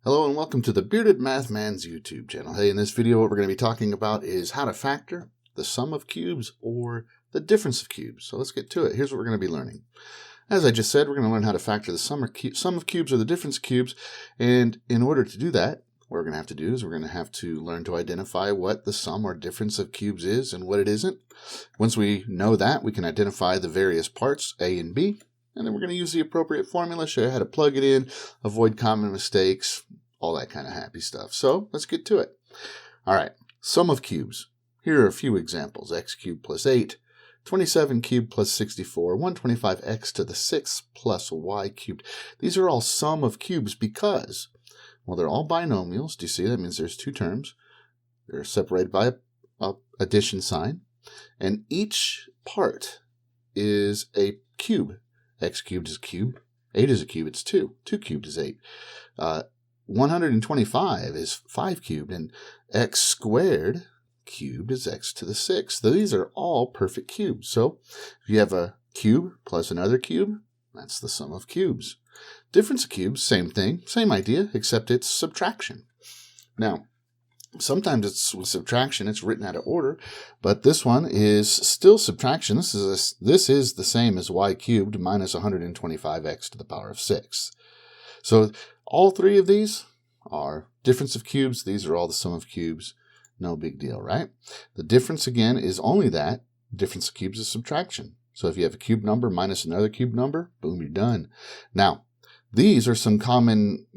Hello and welcome to the Bearded Math Man's YouTube channel. Hey, in this video what we're going to be talking about is how to factor the sum of cubes or the difference of cubes. So let's get to it. Here's what we're going to be learning. As I just said, we're going to learn how to factor the sum of cubes or the difference of cubes. And in order to do that, what we're going to have to do is we're going to have to learn to identify what the sum or difference of cubes is and what it isn't. Once we know that, we can identify the various parts, A and B. And then we're going to use the appropriate formula, show you how to plug it in, avoid common mistakes, all that kind of happy stuff. So let's get to it. All right, sum of cubes. Here are a few examples. X cubed plus 8, 27 cubed plus 64, 125x to the 6th plus y cubed. These are all sum of cubes because, well, they're all binomials. Do you see? That means there's two terms. They're separated by a addition sign. And each part is a cube. X cubed is a cube. 8 is a cube. It's 2. 2 cubed is 8. 125 is 5 cubed. And x squared cubed is x to the 6th. These are all perfect cubes. So if you have a cube plus another cube, that's the sum of cubes. Difference of cubes, same thing. Same idea, except it's subtraction. Now, sometimes it's with subtraction, it's written out of order, but this one is still subtraction. This is the same as y cubed minus 125x to the power of 6. So all three of these are difference of cubes. These are all the sum of cubes. No big deal, right? The difference, again, is only that. Difference of cubes is subtraction. So if you have a cube number minus another cube number, boom, you're done. Now, these are some common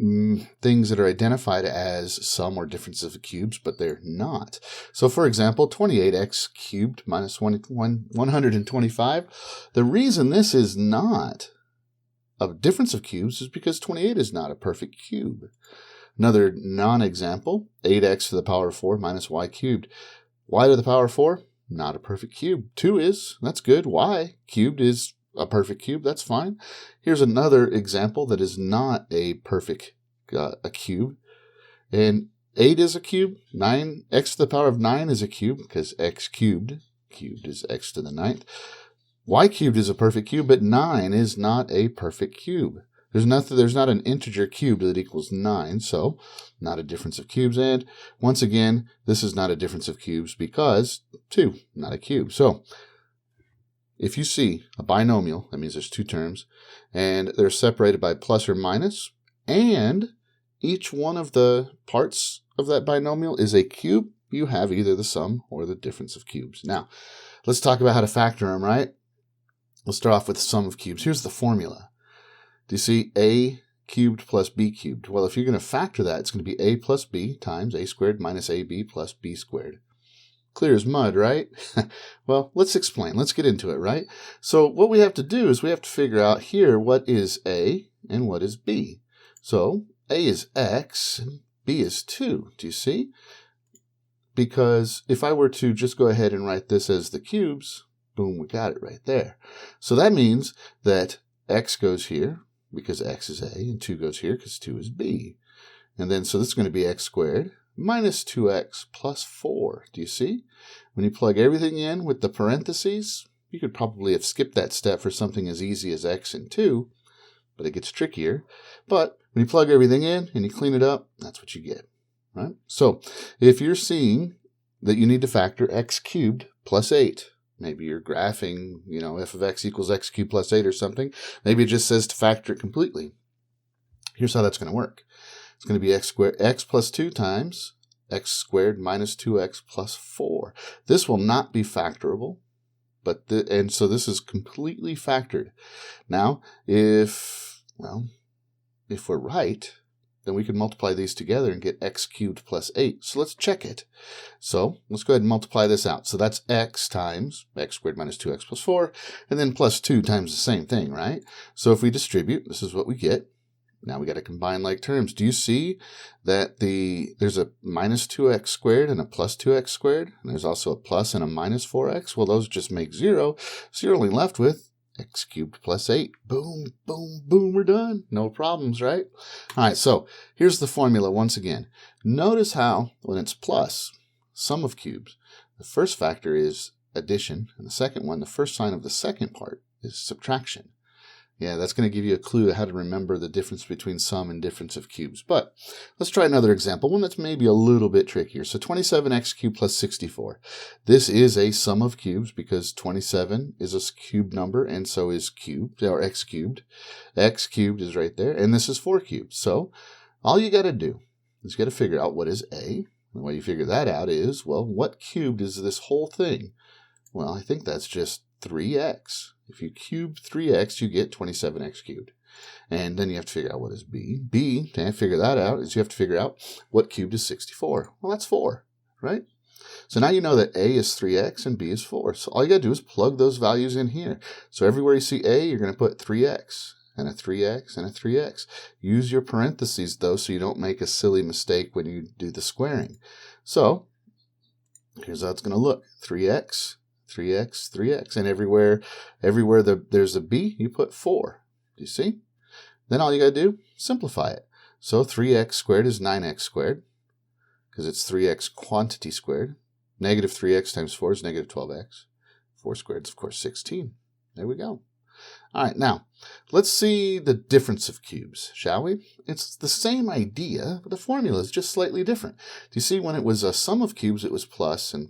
things that are identified as sum or difference of cubes, but they're not. So, for example, 28x cubed minus 125. The reason this is not a difference of cubes is because 28 is not a perfect cube. Another non-example, 8x to the power of 4 minus y cubed. Y to the power of 4, not a perfect cube. 2 is, that's good. Y cubed is a perfect cube, that's fine. Here's another example that is not a perfect a cube. And 8 is a cube. 9x to the power of 9 is a cube because x cubed is x to the 9th. Y cubed is a perfect cube, but 9 is not a perfect cube. There's not an integer cube that equals 9, so not a difference of cubes. And once again, this is not a difference of cubes because 2, not a cube. So if you see a binomial, that means there's two terms, and they're separated by plus or minus, and each one of the parts of that binomial is a cube, you have either the sum or the difference of cubes. Now, let's talk about how to factor them, right? Let's start off with the sum of cubes. Here's the formula. Do you see a cubed plus b cubed? Well, if you're going to factor that, it's going to be a plus b times a squared minus ab plus b squared. Clear as mud, right? Well, let's explain. Let's get into it, right? So what we have to do is we have to figure out here what is a and what is b. So a is x and b is 2. Do you see? Because if I were to just go ahead and write this as the cubes, boom, we got it right there. So that means that x goes here because x is a, and 2 goes here because 2 is b. And then, so this is going to be x squared minus 2x plus 4. Do you see? When you plug everything in with the parentheses, you could probably have skipped that step for something as easy as x and 2, but it gets trickier. But when you plug everything in and you clean it up, that's what you get, right? So if you're seeing that you need to factor x cubed plus 8, maybe you're graphing, f of x equals x cubed plus 8 or something. Maybe it just says to factor it completely. Here's how that's going to work. It's going to be x plus 2 times x squared minus 2x plus 4. This will not be factorable, and so this is completely factored. Now, if we're right, then we can multiply these together and get x cubed plus 8. So let's check it. So let's go ahead and multiply this out. So that's x times x squared minus 2x plus 4, and then plus 2 times the same thing, right? So if we distribute, this is what we get. Now we got to combine like terms. Do you see that there's a minus 2x squared and a plus 2x squared? And there's also a plus and a minus 4x. Well, those just make 0. So you're only left with x cubed plus 8. Boom, boom, boom, we're done. No problems, right? All right, so here's the formula once again. Notice how when it's plus, sum of cubes, the first factor is addition, and the second one, the first sign of the second part, is subtraction. Yeah, that's going to give you a clue how to remember the difference between sum and difference of cubes. But let's try another example, one that's maybe a little bit trickier. So 27x cubed plus 64. This is a sum of cubes because 27 is a cube number, and so is cubed, or x cubed. X cubed is right there, and this is 4 cubed. So all you got to do is you got to figure out what is a. The way you figure that out is, well, what cubed is this whole thing? Well, I think that's just 3x. If you cube 3x, you get 27x cubed. And then you have to figure out what is b. b, to figure that out, is you have to figure out what cubed is 64. Well, that's 4, right? So now you know that a is 3x and b is 4. So all you got to do is plug those values in here. So everywhere you see a, you're going to put 3x and a 3x and a 3x. Use your parentheses, though, so you don't make a silly mistake when you do the squaring. So here's how it's going to look. 3x, 3x, 3x, and everywhere there's a b, you put 4. Do you see? Then all you got to do, simplify it. So 3x squared is 9x squared, because it's 3x quantity squared. Negative 3x times 4 is negative 12x. 4 squared is, of course, 16. There we go. All right, now, let's see the difference of cubes, shall we? It's the same idea, but the formula is just slightly different. Do you see, when it was a sum of cubes, it was plus, and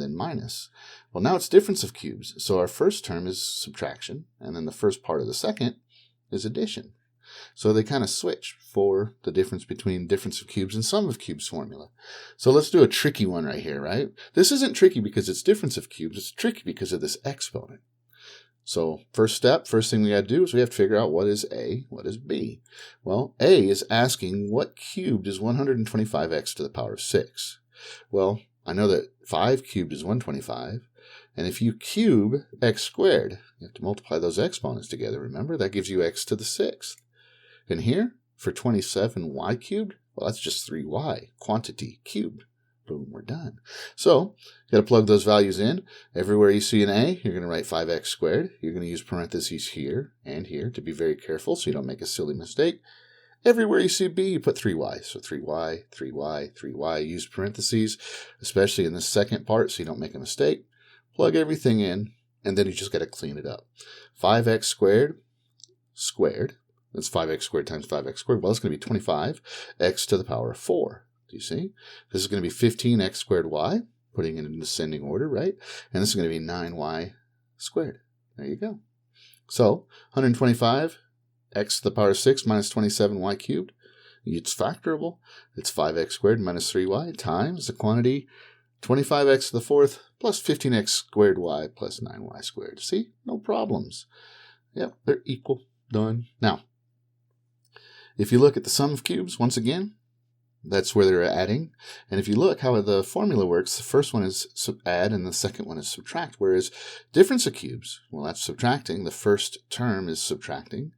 then minus. Well, now it's difference of cubes. So our first term is subtraction, and then the first part of the second is addition. So they kind of switch for the difference between difference of cubes and sum of cubes formula. So let's do a tricky one right here, right? This isn't tricky because it's difference of cubes. It's tricky because of this exponent. So first thing we got to do is we have to figure out what is a, what is b. Well, a is asking what cubed is 125x to the power of 6. Well, I know that 5 cubed is 125, and if you cube x squared, you have to multiply those exponents together, remember? That gives you x to the 6th. And here, for 27y cubed, well, that's just 3y, quantity cubed. Boom, we're done. So, you got to plug those values in. Everywhere you see an a, you're going to write 5x squared. You're going to use parentheses here and here to be very careful so you don't make a silly mistake. Everywhere you see b, you put 3y. So 3y, 3y, 3y. Use parentheses, especially in the second part so you don't make a mistake. Plug everything in, and then you just got to clean it up. 5x squared, that's 5x squared times 5x squared. Well, it's going to be 25x to the power of 4. Do you see? This is going to be 15x squared y, putting it in descending order, right? And this is going to be 9y squared. There you go. So 125x to the power of 6 minus 27y cubed. It's factorable. It's 5x squared minus 3y times the quantity 25x to the 4th plus 15x squared y plus 9y squared. See? No problems. Yep, they're equal. Done. Now, if you look at the sum of cubes, once again, that's where they're adding. And if you look how the formula works, the first one is add and the second one is subtract. Whereas difference of cubes, well, that's subtracting. The first term is subtracting.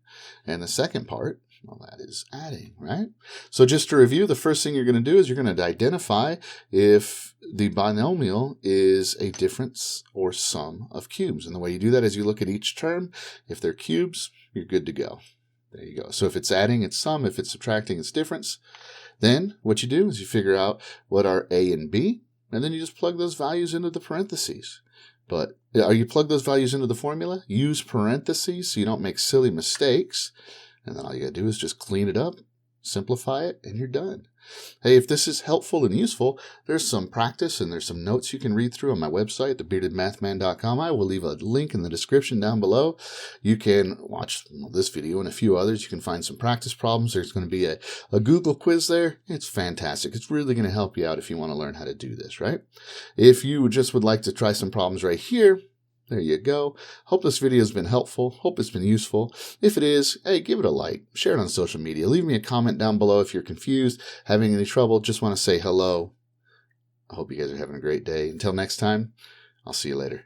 And the second part, well, that is adding, right? So just to review, the first thing you're going to do is you're going to identify if the binomial is a difference or sum of cubes. And the way you do that is you look at each term. If they're cubes, you're good to go. There you go. So if it's adding, it's sum. If it's subtracting, it's difference. Then what you do is you figure out what are a and b, and then you just plug those values into the parentheses. But you plug those values into the formula, use parentheses so you don't make silly mistakes, and then all you got to do is just clean it up, simplify it, and you're done. Hey, if this is helpful and useful, there's some practice and there's some notes you can read through on my website, thebeardedmathman.com. I will leave a link in the description down below. You can watch this video and a few others. You can find some practice problems. There's going to be a Google quiz there. It's fantastic. It's really going to help you out if you want to learn how to do this, right? If you just would like to try some problems right here, there you go. Hope this video has been helpful. Hope it's been useful. If it is, hey, give it a like. Share it on social media. Leave me a comment down below if you're confused, having any trouble. Just want to say hello. I hope you guys are having a great day. Until next time, I'll see you later.